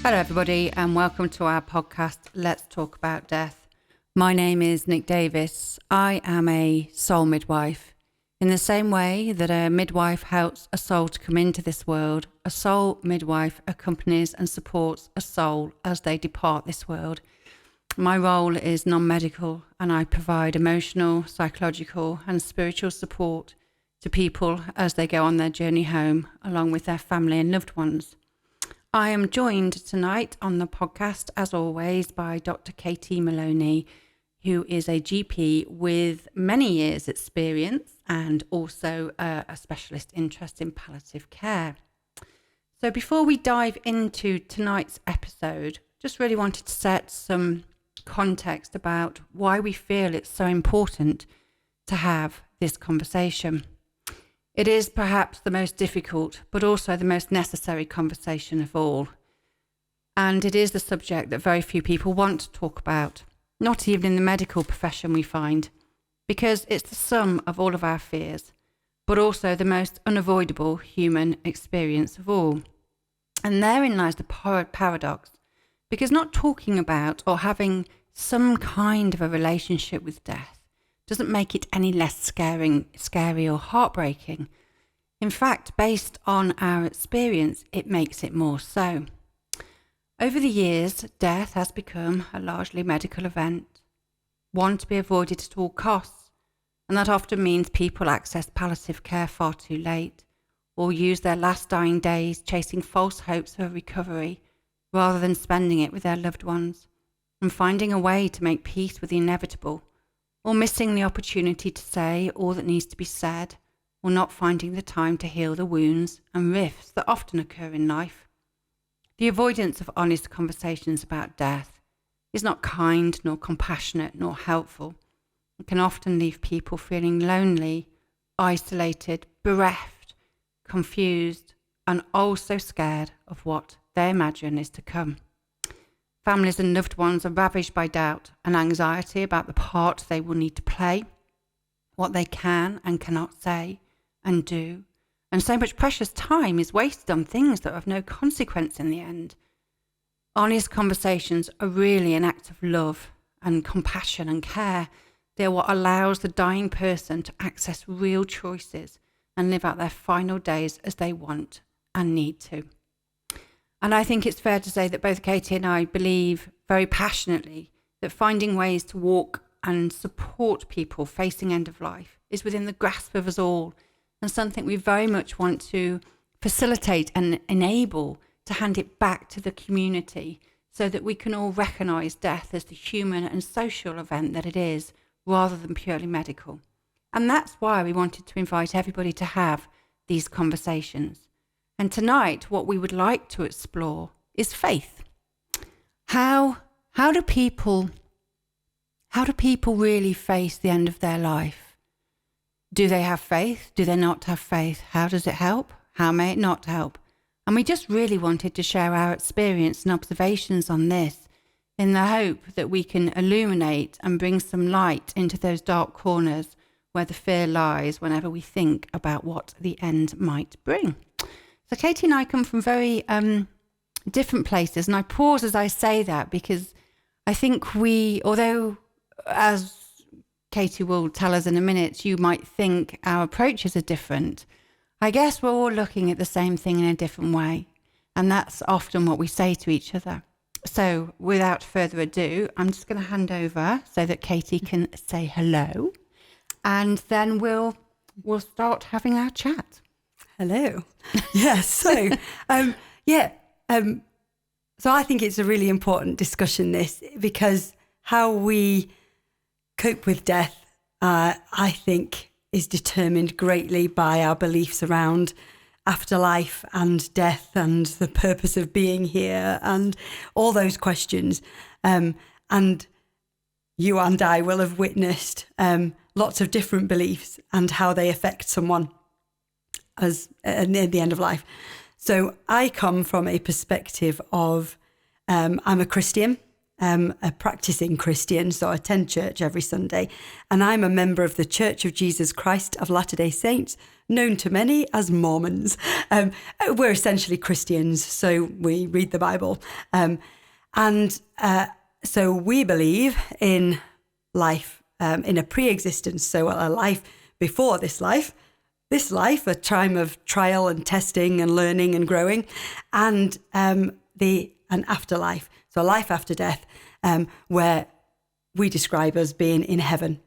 Hello, everybody, and welcome to our podcast, Let's Talk About Death. My name is Nick Davis. I am a soul midwife. In the same way that a midwife helps a soul to come into this world, a soul midwife accompanies and supports a soul as they depart this world. My role is non-medical, and I provide emotional, psychological, and spiritual support to people as they go on their journey home, along with their family and loved ones. I am joined tonight on the podcast, as always, by Dr Katie Moloney, who is a GP with many years' experience and also a specialist interest in palliative care. So before we dive into tonight's episode, just really wanted to set some context about why we feel it's so important to have this conversation. It is perhaps the most difficult, but also the most necessary conversation of all. And it is the subject that very few people want to talk about, not even in the medical profession, we find, because it's the sum of all of our fears, but also the most unavoidable human experience of all. And therein lies the paradox, because not talking about or having some kind of a relationship with death doesn't make it any less scary or heartbreaking. In fact, based on our experience, it makes it more so. Over the years, death has become a largely medical event, one to be avoided at all costs, and that often means people access palliative care far too late, or use their last dying days chasing false hopes of recovery, rather than spending it with their loved ones, and finding a way to make peace with the inevitable, or missing the opportunity to say all that needs to be said, or not finding the time to heal the wounds and rifts that often occur in life. The avoidance of honest conversations about death is not kind, nor compassionate, nor helpful. It can often leave people feeling lonely, isolated, bereft, confused, and also scared of what they imagine is to come. Families and loved ones are ravaged by doubt and anxiety about the part they will need to play, what they can and cannot say and do, and so much precious time is wasted on things that have no consequence in the end. Honest conversations are really an act of love and compassion and care. They're what allows the dying person to access real choices and live out their final days as they want and need to. And I think it's fair to say that both Katie and I believe very passionately that finding ways to walk and support people facing end of life is within the grasp of us all, and something we very much want to facilitate and enable to hand it back to the community so that we can all recognise death as the human and social event that it is, rather than purely medical. And that's why we wanted to invite everybody to have these conversations. And tonight, what we would like to explore is faith. How do people really face the end of their life? Do they have faith? Do they not have faith? How does it help? How may it not help? And we just really wanted to share our experience and observations on this in the hope that we can illuminate and bring some light into those dark corners where the fear lies whenever we think about what the end might bring. So Katie and I come from very different places, and I pause as I say that because I think although as Katie will tell us in a minute, you might think our approaches are different, I guess we're all looking at the same thing in a different way, and that's often what we say to each other. So without further ado, I'm just going to hand over so that Katie can say hello, and then we'll start having our chat. Hello. Yes. So, so I think it's a really important discussion, this, because how we cope with death, I think, is determined greatly by our beliefs around afterlife and death and the purpose of being here and all those questions. And you and I will have witnessed lots of different beliefs and how they affect someone as near the end of life. So I come from a perspective of I'm a Christian, a practicing Christian, so I attend church every Sunday, and I'm a member of the Church of Jesus Christ of Latter-day Saints, known to many as Mormons. We're essentially Christians, so we read the Bible. So we believe in life, in a pre-existence, so a life before this life, a time of trial and testing and learning and growing, and an afterlife, so a life after death, where we describe as being in heaven.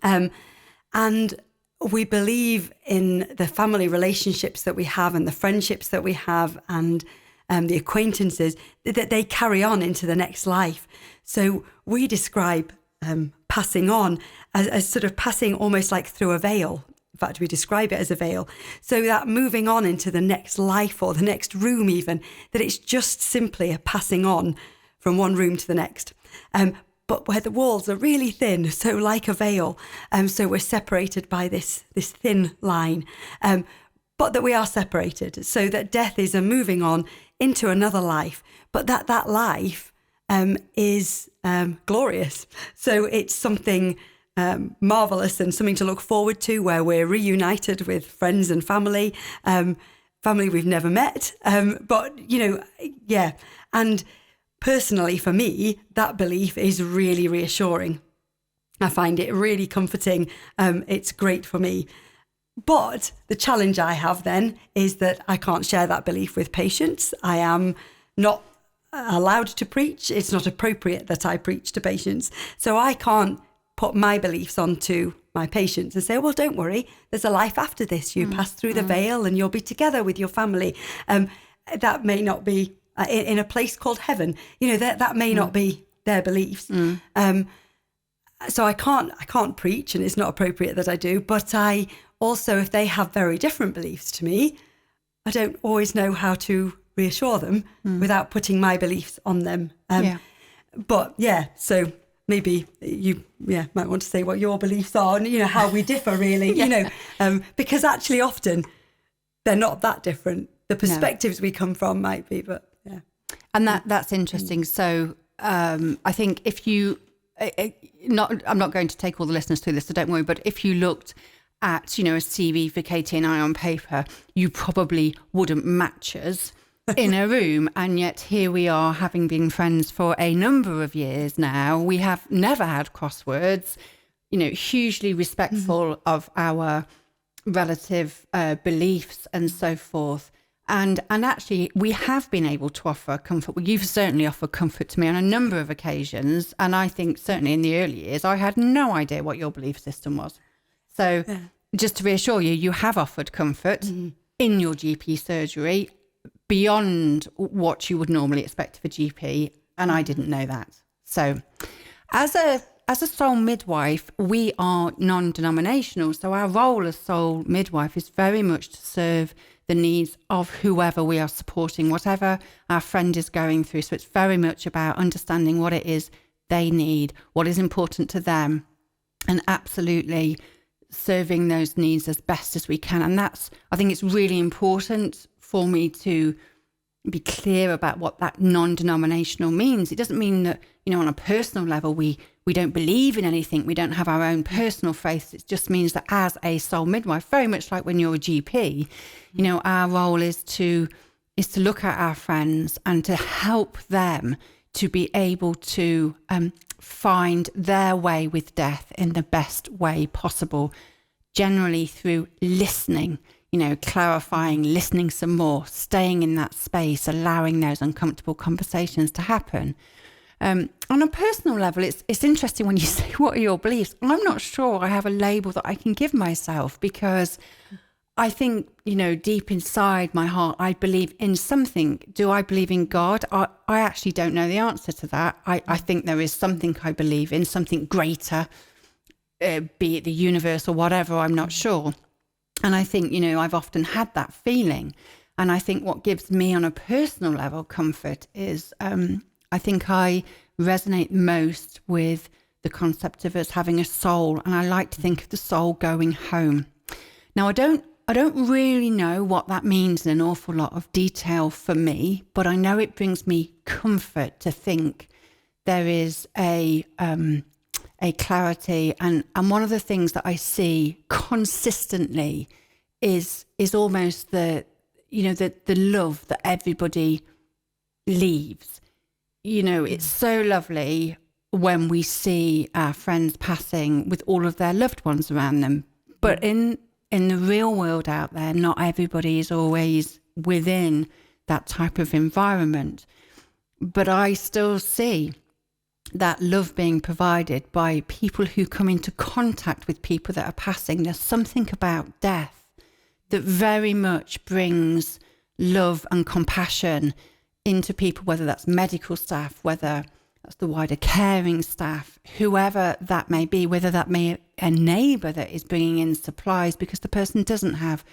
And we believe in the family relationships that we have and the friendships that we have and the acquaintances, that they carry on into the next life. So we describe passing on as sort of passing almost like through a veil. In fact, we describe it as a veil. So that moving on into the next life or the next room even, that it's just simply a passing on from one room to the next. But where the walls are really thin, so like a veil. So we're separated by this thin line, but that we are separated, so that death is a moving on into another life, but that life is glorious. So it's something marvelous and something to look forward to, where we're reunited with friends and family, family we've never met. But, yeah. And personally, for me, that belief is really reassuring. I find it really comforting. It's great for me. But the challenge I have then is that I can't share that belief with patients. I am not allowed to preach. It's not appropriate that I preach to patients. So I can't put my beliefs onto my patients and say, well, don't worry, there's a life after this. You pass through the veil and you'll be together with your family. That may not be in a place called heaven. That may not be their beliefs. So I can't preach, and it's not appropriate that I do. But I also, if they have very different beliefs to me, I don't always know how to reassure them without putting my beliefs on them. But yeah, so maybe you might want to say what your beliefs are and how we differ really. Because actually often they're not that different. The perspectives we come from might be, but yeah. And that's interesting. So I think if you I'm not going to take all the listeners through this, so don't worry, but if you looked at a CV for Katie and I on paper, you probably wouldn't match us in a room, and yet here we are, having been friends for a number of years now. We have never had crosswords, hugely respectful of our relative beliefs and so forth. And actually, we have been able to offer comfort. Well, you've certainly offered comfort to me on a number of occasions. And I think certainly in the early years, I had no idea what your belief system was. So just to reassure you, you have offered comfort in your GP surgery beyond what you would normally expect of a GP. And I didn't know that. So as a soul midwife, we are non-denominational. So our role as soul midwife is very much to serve the needs of whoever we are supporting, whatever our friend is going through. So it's very much about understanding what it is they need, what is important to them, and absolutely serving those needs as best as we can. And I think it's really important for me to be clear about what that non-denominational means. It doesn't mean that, on a personal level, we don't believe in anything. We don't have our own personal faith. It just means that as a soul midwife, very much like when you're a GP, our role is to look at our friends and to help them to be able to find their way with death in the best way possible, generally through listening, clarifying, listening some more, staying in that space, allowing those uncomfortable conversations to happen. On a personal level, it's interesting when you say, what are your beliefs? I'm not sure I have a label that I can give myself, because I think, deep inside my heart, I believe in something. Do I believe in God? I actually don't know the answer to that. I think there is something I believe in, something greater, be it the universe or whatever, I'm not sure. And I think, I've often had that feeling. And I think what gives me on a personal level comfort is I think I resonate most with the concept of us having a soul. And I like to think of the soul going home. Now, I don't really know what that means in an awful lot of detail for me, but I know it brings me comfort to think there is a clarity, and one of the things that I see consistently is almost the love that everybody leaves. It's so lovely when we see our friends passing with all of their loved ones around them, but in the real world out there, not everybody is always within that type of environment. But I still see that love being provided by people who come into contact with people that are passing. There's something about death that very much brings love and compassion into people, whether that's medical staff, whether that's the wider caring staff, whoever that may be, whether that may be a neighbour that is bringing in supplies because the person doesn't have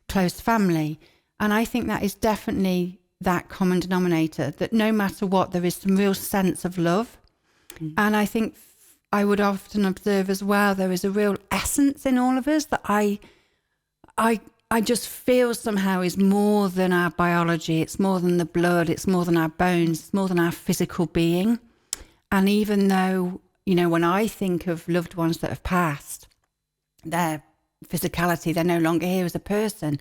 close family. And I think that is definitely that common denominator, that no matter what, there is some real sense of love. And I think I would often observe as well, there is a real essence in all of us that I just feel somehow is more than our biology. It's more than the blood. It's more than our bones. It's more than our physical being. And even though, when I think of loved ones that have passed, their physicality, they're no longer here as a person,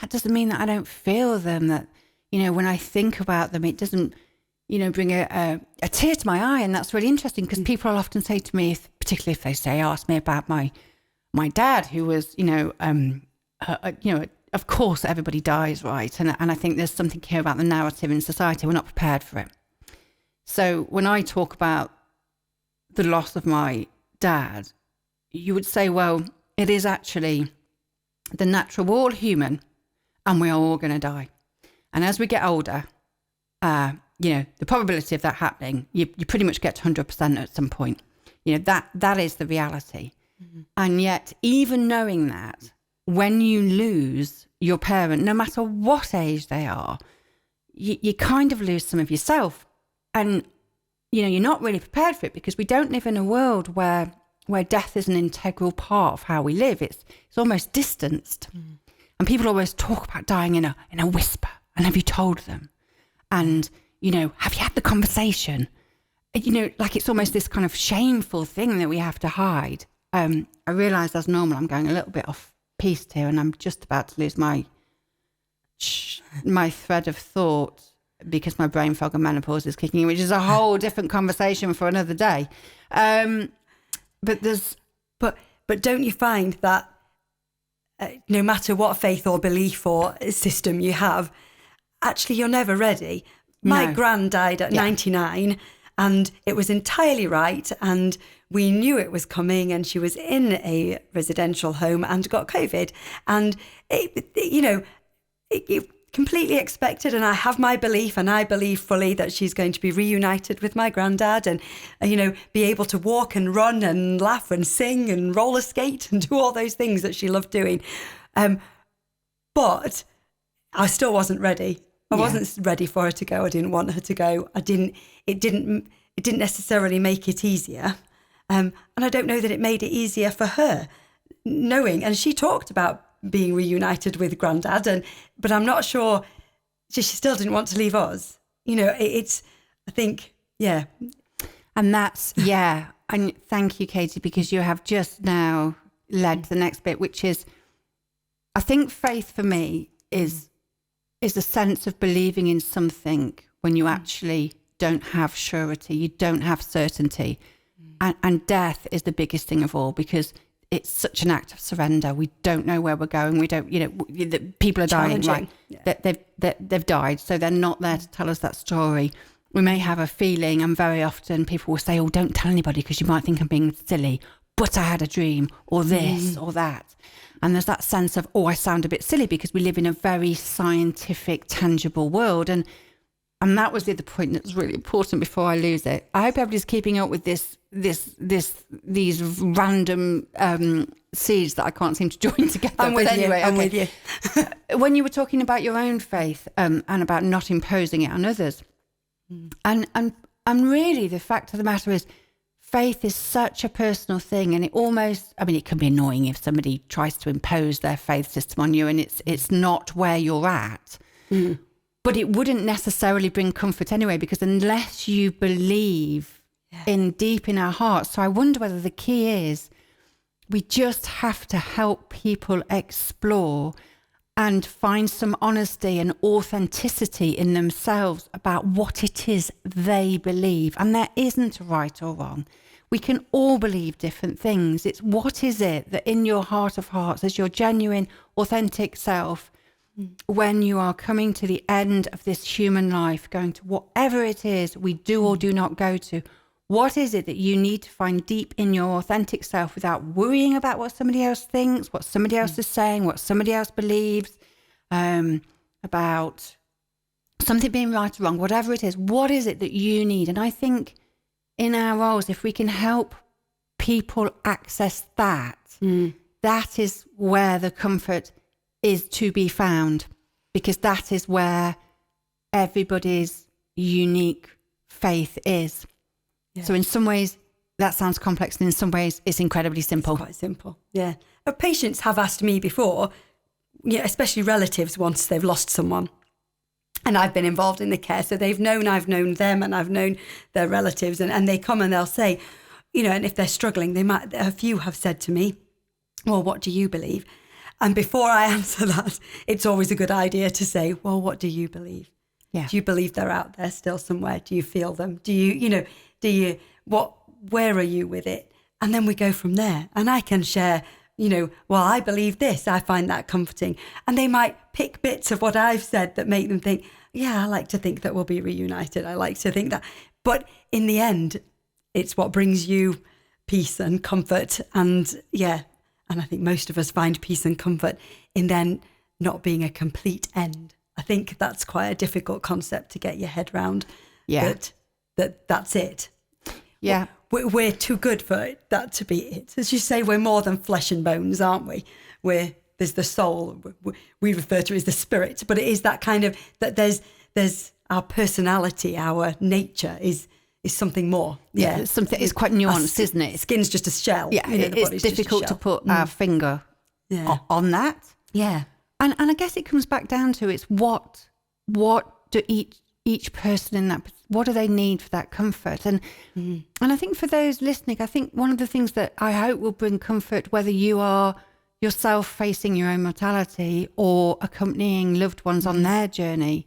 that doesn't mean that I don't feel them, that, when I think about them, it doesn't, bring a tear to my eye. And that's really interesting, because people will often say to me, particularly if they ask me about my dad, who was, of course everybody dies, right? And I think there's something here about the narrative in society. We're not prepared for it. So when I talk about the loss of my dad, you would say, well, it is actually the natural, we're all human and we are all going to die. And as we get older, the probability of that happening, you pretty much get to 100% at some point. That is the reality. Mm-hmm. And yet, even knowing that, when you lose your parent, no matter what age they are, you kind of lose some of yourself. And, you're not really prepared for it, because we don't live in a world where death is an integral part of how we live. It's almost distanced. Mm. And people always talk about dying in a whisper. And have you told them? And, have you had the conversation? Like it's almost this kind of shameful thing that we have to hide. I realise as normal, I'm going a little bit off piste here, and I'm just about to lose my thread of thought, because my brain fog and menopause is kicking in, which is a whole different conversation for another day. But don't you find that no matter what faith or belief or system you have, actually you're never ready? My gran died at 99, and it was entirely right, and we knew it was coming, and she was in a residential home and got COVID, and it completely expected. And I have my belief, and I believe fully that she's going to be reunited with my granddad, and be able to walk and run and laugh and sing and roller skate and do all those things that she loved doing. But I still wasn't ready. I wasn't ready for her to go. I didn't want her to go. It didn't necessarily make it easier. And I don't know that it made it easier for her, knowing, and she talked about being reunited with Granddad, but I'm not sure, she still didn't want to leave us. I think. And that's, and thank you, Katie, because you have just now led to the next bit, which is, I think faith for me is a sense of believing in something when you actually don't have surety, you don't have certainty. And death is the biggest thing of all, because it's such an act of surrender. We don't know where we're going. We don't, people are dying, right? Yeah. They've died, so they're not there to tell us that story. We may have a feeling, and very often people will say, oh, don't tell anybody because you might think I'm being silly, but I had a dream, or this, or that. And there's that sense of, oh, I sound a bit silly, because we live in a very scientific, tangible world. And that was the other point that was really important before I lose it. I hope everybody's keeping up with these random seeds that I can't seem to join together. I'm with you. When you were talking about your own faith and about not imposing it on others, and really the fact of the matter is, faith is such a personal thing, and it can be annoying if somebody tries to impose their faith system on you and it's not where you're at. But it wouldn't necessarily bring comfort anyway, because unless you believe in deep in our hearts. So I wonder whether the key is we just have to help people explore and find some honesty and authenticity in themselves about what it is they believe. And there isn't a right or wrong. We can all believe different things. It's what is it that in your heart of hearts, as your genuine, authentic self, when you are coming to the end of this human life, going to whatever it is we do or do not go to, what is it that you need to find deep in your authentic self without worrying about what somebody else thinks, what somebody else is saying, what somebody else believes, about something being right or wrong, whatever it is, what is it that you need? And I think in our roles, if we can help people access that, that is where the comfort is to be found, because that is where everybody's unique faith is. Yeah. So in some ways, that sounds complex, and in some ways, it's incredibly simple. It's quite simple, yeah. Patients have asked me before, especially relatives, once they've lost someone, and I've been involved in the care, so I've known them, and I've known their relatives, and they come and they'll say, and if they're struggling, a few have said to me, well, what do you believe? And before I answer that, it's always a good idea to say, well, what do you believe? Yeah. Do you believe they're out there still somewhere? Do you feel them? Do you, where are you with it? And then we go from there. And I can share, well, I believe this. I find that comforting. And they might pick bits of what I've said that make them think, yeah, I like to think that we'll be reunited. I like to think that. But in the end, it's what brings you peace and comfort. And and I think most of us find peace and comfort in then not being a complete end. I think that's quite a difficult concept to get your head around. Yeah. That's it. Yeah. We're too good for that to be it. As you say, we're more than flesh and bones, aren't we? There's the soul. We refer to it as the spirit, but it is that kind of, that there's our personality, our nature is something more. Yeah. It's quite nuanced, isn't it? Skin's just a shell. Yeah. It's difficult to put our finger on that. Yeah. And I guess it comes back down to it's what do each person in that, what do they need for that comfort? And I think for those listening, I think one of the things that I hope will bring comfort, whether you are yourself facing your own mortality or accompanying loved ones on their journey.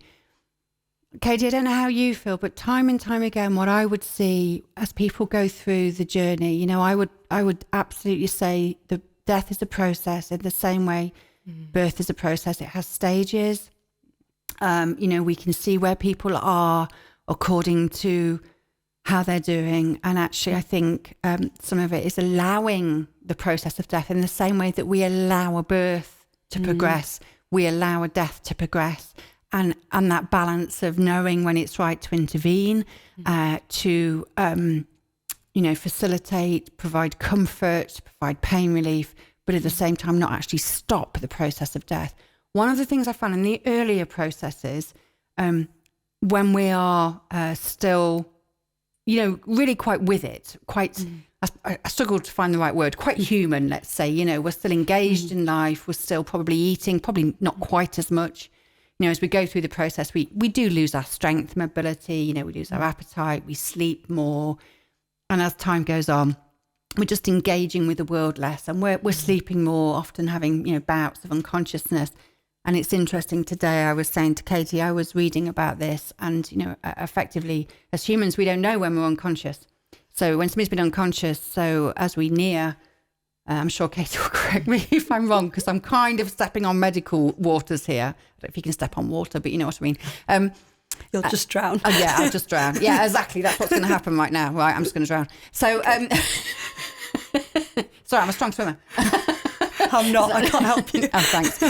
Katie, I don't know how you feel, but time and time again, what I would see as people go through the journey, I would absolutely say the death is a process in the same way birth is a process. It has stages. We can see where people are according to how they're doing. And actually, I think some of it is allowing the process of death in the same way that we allow a birth to progress, we allow a death to progress. And that balance of knowing when it's right to intervene, to facilitate, provide comfort, provide pain relief, but at the same time not actually stop the process of death. One of the things I found in the earlier processes, when we are still, really quite with it, quite, I struggled to find the right word, quite human, let's say, we're still engaged in life, we're still probably eating, probably not quite as much. As we go through the process, we do lose our strength, mobility, we lose our appetite, we sleep more. And as time goes on, we're just engaging with the world less, and we're sleeping more, often having, bouts of unconsciousness. And it's interesting, today I was saying to Katie, I was reading about this, and, effectively, as humans, we don't know when we're unconscious. So when somebody's been unconscious, so as we near, I'm sure Katie will correct me if I'm wrong, because I'm kind of stepping on medical waters here. I don't know if you can step on water, but you know what I mean. You'll just drown. Yeah, I'll just drown. Yeah, exactly. That's what's going to happen right now. Right, I'm just going to drown. So, sorry, I'm a strong swimmer. I'm not. I can't help you. Oh, thanks.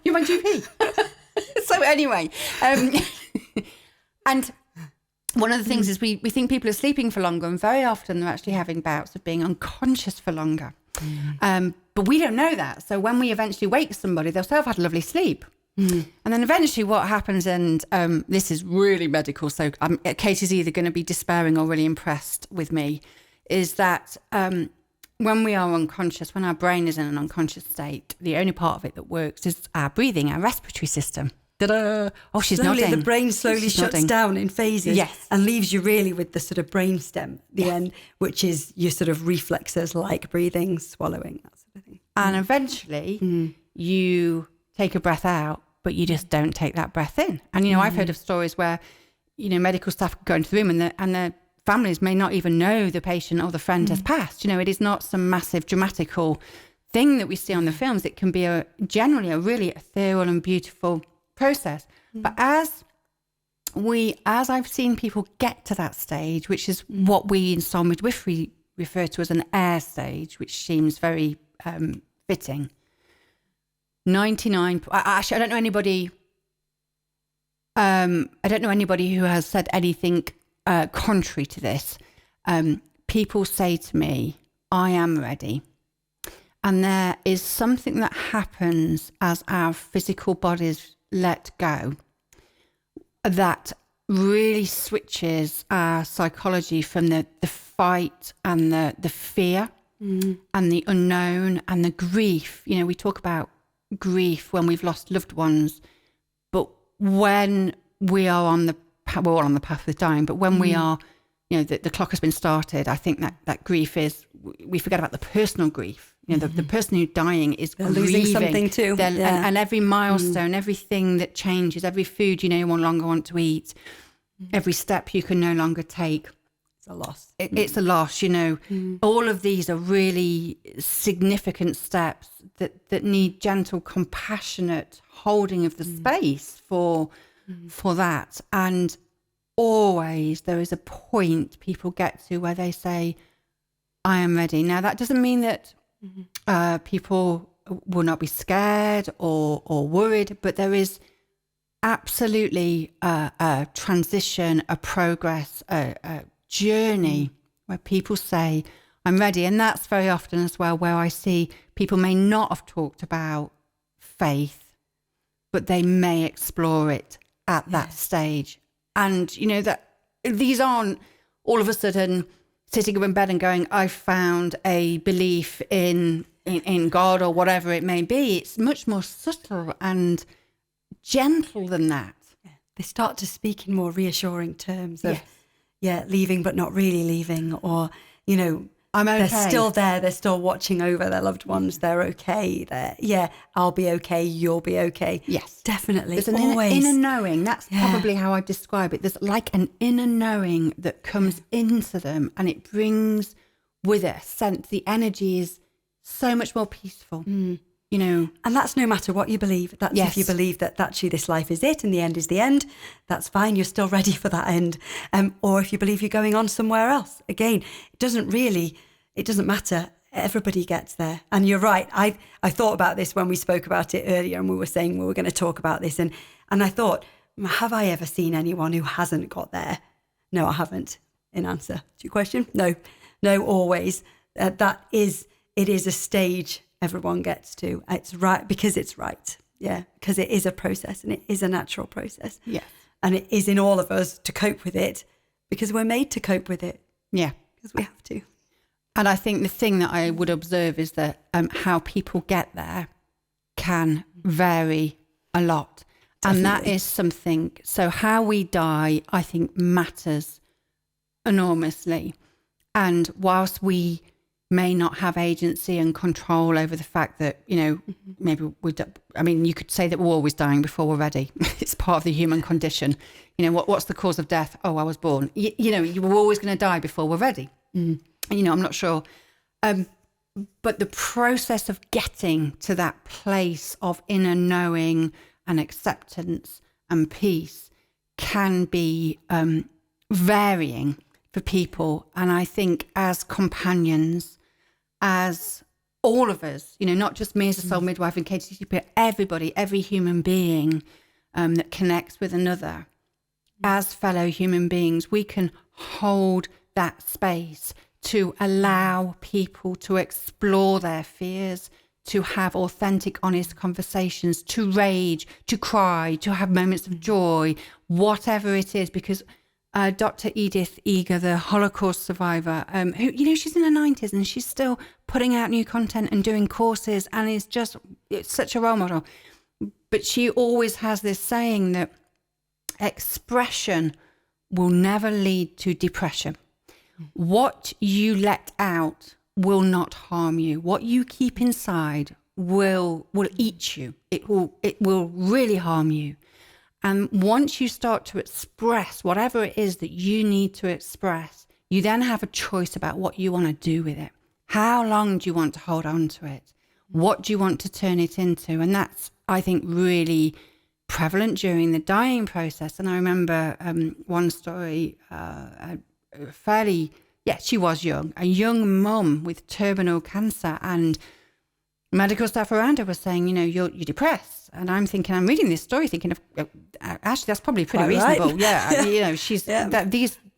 You're my GP. So anyway, and one of the things is we think people are sleeping for longer, and very often they're actually having bouts of being unconscious for longer. But we don't know that. So when we eventually wake somebody, they'll say, I've had a lovely sleep. And then eventually what happens, and this is really medical, so Katie's either going to be despairing or really impressed with me, is that when we are unconscious, when our brain is in an unconscious state, the only part of it that works is our breathing, our respiratory system. Ta-da! Oh, she's slowly, nodding. the brain slowly She's shuts nodding. down in phases, Yes. and leaves you really with the sort of brainstem at the end, which is your sort of reflexes like breathing, swallowing, that sort of thing. And eventually you take a breath out, but you just don't take that breath in. And, I've heard of stories where, medical staff go into the room and the families may not even know the patient or the friend has passed. It is not some massive dramatical thing that we see on the films. It can be generally a really ethereal and beautiful process. But as I've seen people get to that stage, which is what we in soul midwifery refer to as an air stage, which seems very fitting. 99. Actually, I don't know anybody. I don't know anybody who has said anything contrary to this. People say to me, "I am ready," and there is something that happens as our physical bodies let go that really switches our psychology from the fight and the fear and the unknown and the grief. We talk about grief when we've lost loved ones, but when we are we're all on the path of dying, but when we are, the clock has been started, I think that grief is, we forget about the personal grief. The person who's dying is They're grieving. losing something too. And every milestone, everything that changes, every food you no longer want to eat, every step you can no longer take. It's a loss. It's a loss, All of these are really significant steps that need gentle, compassionate holding of the space for that. And always there is a point people get to where they say, "I am ready." Now, that doesn't mean that people will not be scared or worried, but there is absolutely a transition, a progress, a journey where people say, "I'm ready." And that's very often as well where I see people may not have talked about faith, but they may explore it at that stage. And, that these aren't all of a sudden sitting in bed and going, "I found a belief in God," or whatever it may be. It's much more subtle and gentle than that. They start to speak in more reassuring terms of, leaving but not really leaving, or, I'm okay. They're still there. They're still watching over their loved ones. They're okay. I'll be okay. You'll be okay. Yes. Definitely. There's an always. inner knowing. That's probably how I describe it. There's like an inner knowing that comes into them, and it brings with it a sense. The energy is so much more peaceful, And that's no matter what you believe. That's if you believe that actually this life is it and the end is the end, that's fine. You're still ready for that end. Or if you believe you're going on somewhere else, again, it doesn't matter. Everybody gets there. And you're right. I thought about this when we spoke about it earlier, and we were saying we were going to talk about this. And I thought, have I ever seen anyone who hasn't got there? No, I haven't, in answer to your question. No, always. It is a stage everyone gets to. It's right because it's right. Yeah, because it is a process, and it is a natural process. Yeah. And it is in all of us to cope with it because we're made to cope with it. Yeah. Because we have to. And I think the thing that I would observe is that how people get there can vary a lot. Definitely. And that is something, so how we die, I think, matters enormously. And whilst we may not have agency and control over the fact that, maybe you could say that we're always dying before we're ready. It's part of the human condition. What's the cause of death? Oh, I was born. You were always going to die before we're ready. I'm not sure. But the process of getting to that place of inner knowing and acceptance and peace can be varying for people. And I think as companions, as all of us, not just me as a soul midwife and Katie, but everybody, every human being that connects with another, as fellow human beings, we can hold that space to allow people to explore their fears, to have authentic, honest conversations, to rage, to cry, to have moments of joy, whatever it is. Because Dr. Edith Eger, the Holocaust survivor, who, she's in her 90s and she's still putting out new content and doing courses, and it's such a role model. But she always has this saying that expression will never lead to depression. What you let out will not harm you. What you keep inside will eat you. It will really harm you. And once you start to express whatever it is that you need to express, you then have a choice about what you want to do with it. How long do you want to hold on to it? What do you want to turn it into? And that's, I think, really prevalent during the dying process. And I remember one story, she was young, a young mum with terminal cancer, and medical staff around her was saying, you're depressed. And I'm reading this story thinking of, actually, that's probably pretty reasonable. Right. Yeah, she's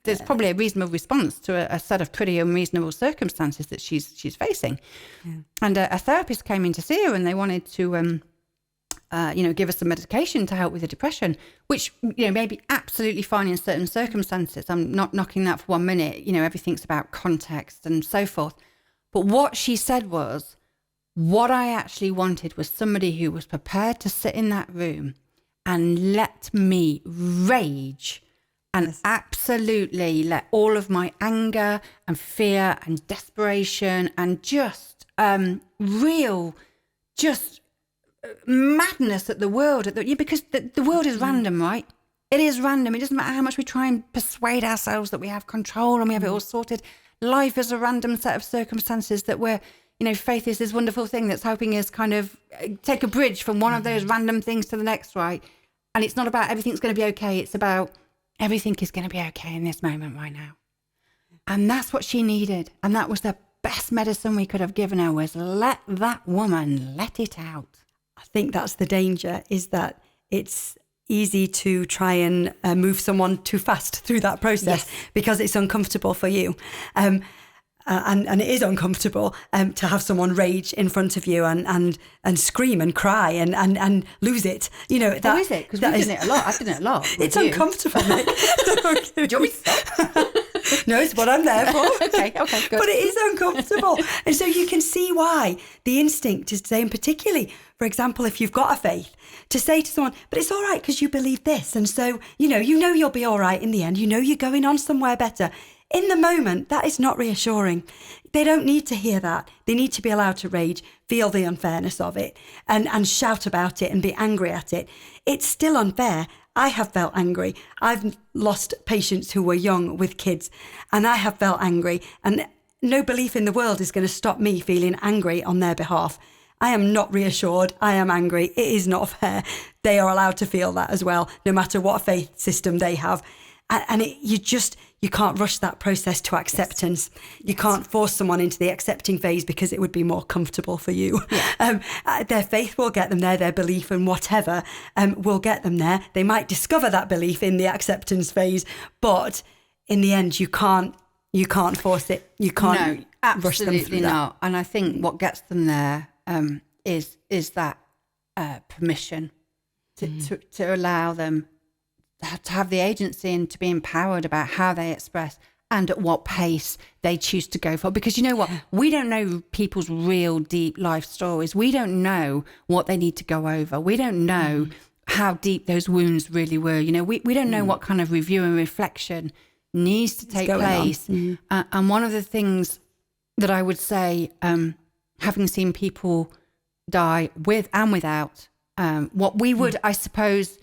there's probably a reasonable response to a set of pretty unreasonable circumstances that she's facing. Yeah. And a therapist came in to see her, and they wanted to, give her some medication to help with the depression, which, may be absolutely fine in certain circumstances. I'm not knocking that for 1 minute. Everything's about context and so forth. But what she said was, what I actually wanted was somebody who was prepared to sit in that room and let me rage and absolutely let all of my anger and fear and desperation and just madness at the world, because the world is random, right? It is random. It doesn't matter how much we try and persuade ourselves that we have control and we have it all sorted. Life is a random set of circumstances that we're, faith is this wonderful thing that's helping us kind of take a bridge from one of those random things to the next, right? And it's not about everything's going to be okay. It's about everything is going to be okay in this moment right now. And that's what she needed. And that was the best medicine we could have given her, was let that woman let it out. I think that's the danger, is that it's easy to try and move someone too fast through that process, because it's uncomfortable for you. And it is uncomfortable to have someone rage in front of you and scream and cry and lose it. Is it? Because we've done it a lot. I've done it a lot. It's uncomfortable, Nick. Do you want me to stop? No, it's what I'm there for. Okay, good. But it is uncomfortable. And so you can see why the instinct is to say, and particularly, for example, if you've got a faith, to say to someone, but it's all right because you believe this. And so, you'll be all right in the end. You're going on somewhere better. In the moment, that is not reassuring. They don't need to hear that. They need to be allowed to rage, feel the unfairness of it, and shout about it and be angry at it. It's still unfair. I have felt angry. I've lost patients who were young with kids, and I have felt angry. And no belief in the world is going to stop me feeling angry on their behalf. I am not reassured. I am angry. It is not fair. They are allowed to feel that as well, no matter what faith system they have. And you can't rush that process to acceptance. You can't force someone into the accepting phase because it would be more comfortable for you. Yeah. Their faith will get them there, their belief and whatever will get them there. They might discover that belief in the acceptance phase, but in the end, you can't force it. You can't rush them through that. Absolutely not. And I think what gets them there is that permission to allow them to have the agency and to be empowered about how they express and at what pace they choose to go for. Because you know what? We don't know people's real deep life stories. We don't know what they need to go over. We don't know how deep those wounds really were. We don't know what kind of review and reflection needs to take place. And one of the things that I would say, having seen people die with and without, what we would, I suppose,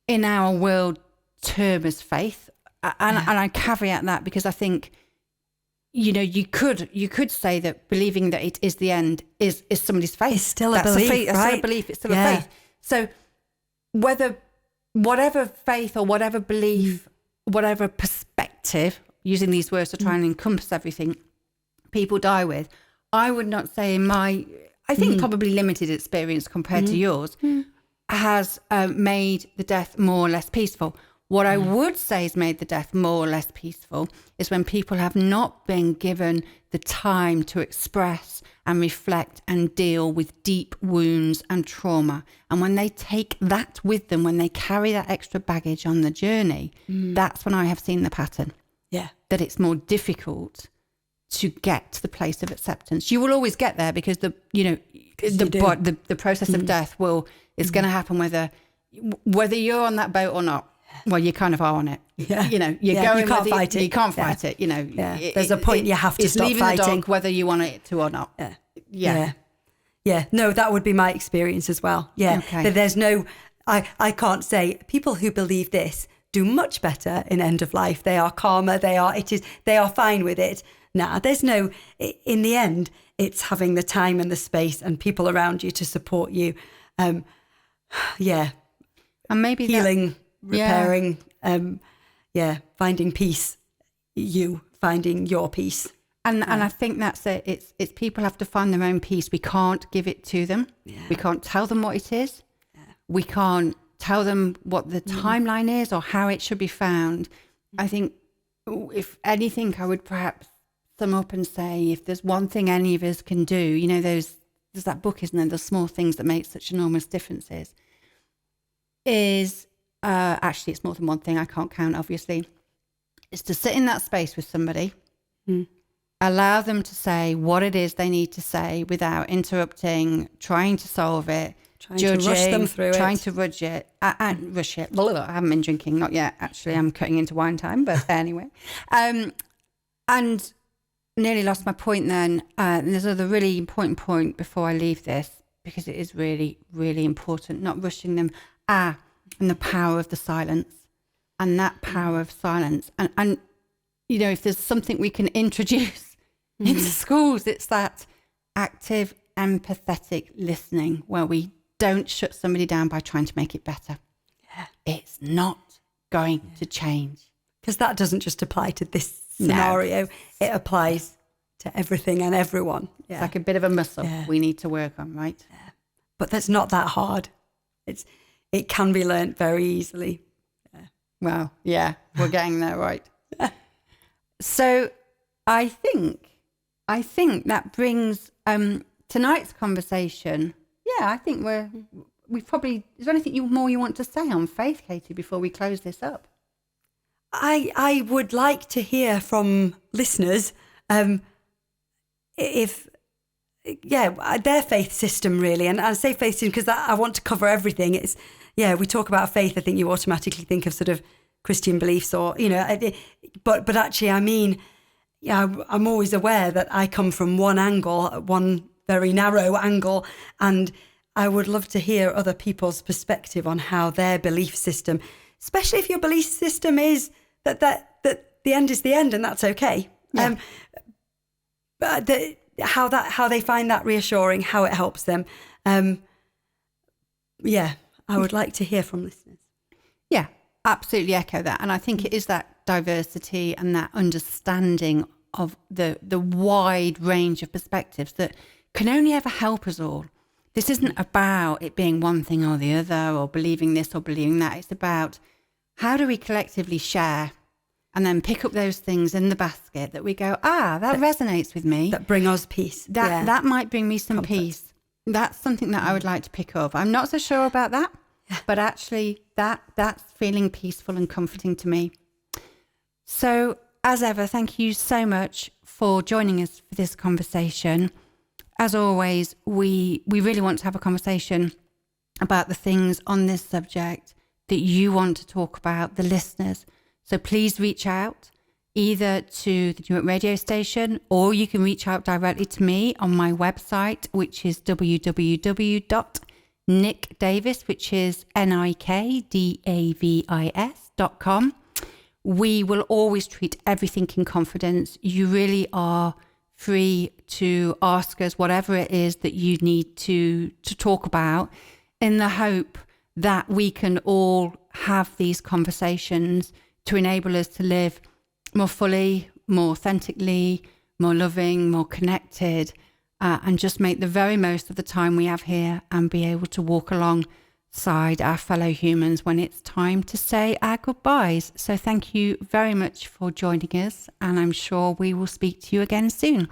in our world term as faith, and I caveat that because I think, you could say that believing that it is the end is somebody's faith. It's still a belief, right? It's still a belief. It's still a faith. So whatever faith or whatever belief, whatever perspective, using these words to try and encompass everything, people die with, I would not say I think probably limited experience compared to yours, has made the death more or less peaceful. What I would say has made the death more or less peaceful is when people have not been given the time to express and reflect and deal with deep wounds and trauma. And when they take that with them, when they carry that extra baggage on the journey, that's when I have seen the pattern. Yeah. That it's more difficult to get to the place of acceptance. You will always get there because the process of death is going to happen whether you're on that boat or not. Well, you kind of are on it. Yeah. You're going. You can't fight it. You can't fight it. There's a point you have to stop leaving fighting. the dog whether you want it to or not. Yeah. No, that would be my experience as well. Yeah. Okay. That there's no. I can't say people who believe this do much better in end of life. They are calmer. They are fine with it. Nah, there's no. In the end, it's having the time and the space and people around you to support you. And maybe healing. Repairing, finding peace, finding your peace. And I think that's it. It's people have to find their own peace. We can't give it to them. Yeah. We can't tell them what it is. Yeah. We can't tell them what the timeline is or how it should be found. I think if anything, I would perhaps sum up and say, if there's one thing any of us can do, there's that book, isn't there? The small things that make such enormous differences is... actually, it's more than one thing. I can't count, obviously. It's to sit in that space with somebody, allow them to say what it is they need to say without interrupting, trying to solve it, judging, to rush them through trying to rush it. I haven't been drinking, not yet. Actually, I'm cutting into wine time, but anyway. And nearly lost my point then. There's another really important point before I leave this, because it is really, really important, not rushing them. And the power of the silence, and that power of silence. And if there's something we can introduce into schools, it's that active, empathetic listening where we don't shut somebody down by trying to make it better. Yeah. It's not going to change. Because that doesn't just apply to this scenario. No. It applies to everything and everyone. Yeah. It's like a bit of a muscle we need to work on, right? Yeah. But that's not that hard. It can be learnt very easily. Yeah. Well, yeah, we're getting there, right? So I think that brings tonight's conversation. Yeah, I think we've probably. Is there anything more you want to say on faith, Katie, before we close this up? I would like to hear from listeners if. Yeah, their faith system really, and I say faith system because I want to cover everything. We talk about faith. I think you automatically think of sort of Christian beliefs, or but actually, I mean, I'm always aware that I come from one angle, one very narrow angle, and I would love to hear other people's perspective on how their belief system, especially if your belief system is that the end is the end, and that's okay. Yeah. How they find that reassuring, how it helps them. I would like to hear from listeners. Yeah, absolutely echo that. And I think it is that diversity and that understanding of the wide range of perspectives that can only ever help us all. This isn't about it being one thing or the other, or believing this or believing that. It's about how do we collectively share and then pick up those things in the basket that we go, that resonates with me. That bring us peace. That might bring me some peace. That's something that I would like to pick up. I'm not so sure about that, but actually that's feeling peaceful and comforting to me. So as ever, thank you so much for joining us for this conversation. As always, we really want to have a conversation about the things on this subject that you want to talk about, the listeners. So please reach out either to the Newark Radio station, or you can reach out directly to me on my website, which is www.nickdavis, which is nikdavis.com. We will always treat everything in confidence. You really are free to ask us whatever it is that you need to talk about, in the hope that we can all have these conversations to enable us to live more fully, more authentically, more loving, more connected, and just make the very most of the time we have here and be able to walk alongside our fellow humans when it's time to say our goodbyes. So thank you very much for joining us, and I'm sure we will speak to you again soon.